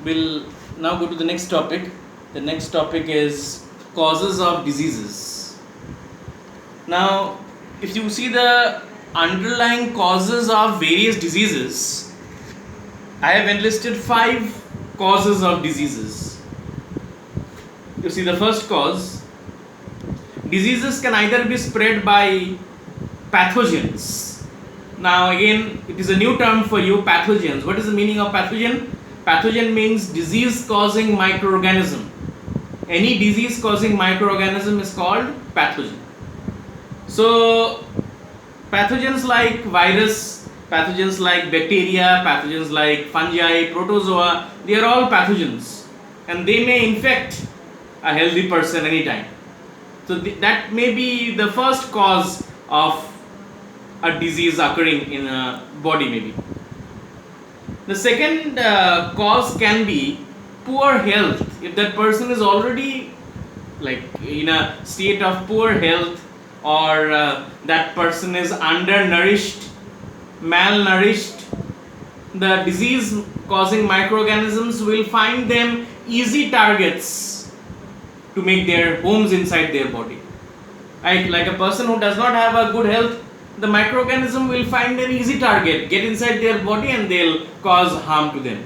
We'll now go to the next topic. The next topic is causes of diseases. Now, if you see the underlying causes of various diseases, I have enlisted 5 causes of diseases. You see, the first cause, diseases can either be spread by pathogens. Now again, it is a new term for you, pathogens. What is the meaning of pathogen? Pathogen means disease causing microorganism. Any disease causing microorganism is called pathogen. So pathogens like virus, pathogens like bacteria, pathogens like fungi, protozoa, they are all pathogens and they may infect a healthy person anytime. So that may be the first cause of a disease occurring in a body maybe. The second cause can be poor health. If that person is already like in a state of poor health, or that person is undernourished, malnourished, the disease causing microorganisms will find them easy targets to make their homes inside their body. Right? Like a person who does not have a good health, the microorganism will find an easy target, get inside their body and they'll cause harm to them.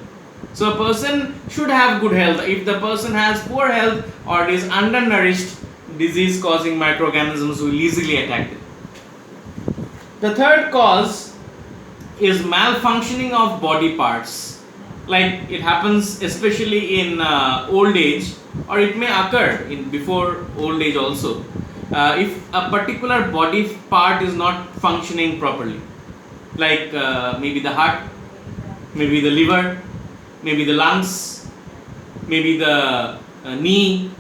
So a person should have good health. If the person has poor health or is undernourished, disease causing microorganisms will easily attack them. The third cause is malfunctioning of body parts. Like it happens especially in old age, or it may occur in before old age also. If a particular body part is not functioning properly, like maybe the heart, maybe the liver, maybe the lungs, maybe the knee,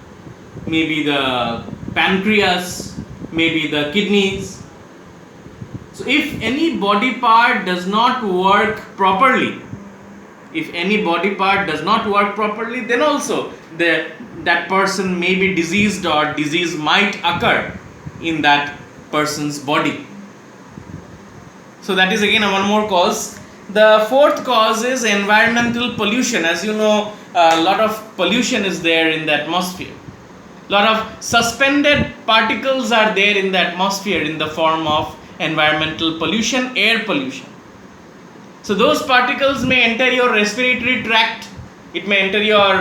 maybe the pancreas, maybe the kidneys. So if any body part does not work properly, then also that person may be diseased or disease might occur in that person's body. So that is again one more cause. The fourth cause is environmental pollution. As you know, a lot of pollution is there in the atmosphere. A lot of suspended particles are there in the atmosphere in the form of environmental pollution, air pollution. So those particles may enter your respiratory tract, it may enter your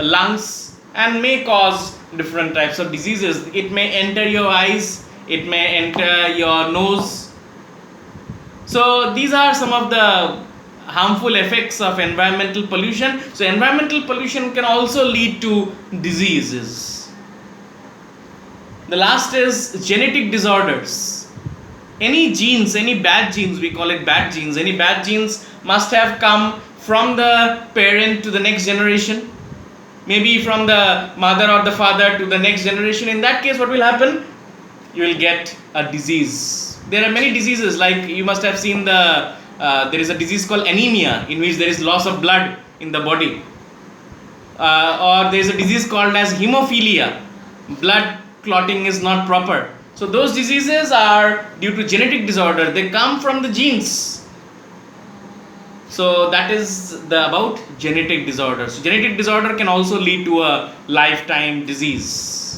lungs and may cause different types of diseases. It may enter your eyes, it may enter your nose. So these are some of the harmful effects of environmental pollution. So environmental pollution can also lead to diseases. The last is genetic disorders. Any genes, any bad genes, we call it bad genes, any bad genes must have come from the parent to the next generation, maybe from the mother or the father to the next generation. In that case, what will happen? You will get a disease. There are many diseases, like you must have seen there is a disease called anemia, in which there is loss of blood in the body, or there is a disease called as hemophilia, blood clotting is not proper. So those diseases are due to genetic disorder, they come from the genes. So that is about genetic disorders. Genetic disorder can also lead to a lifetime disease.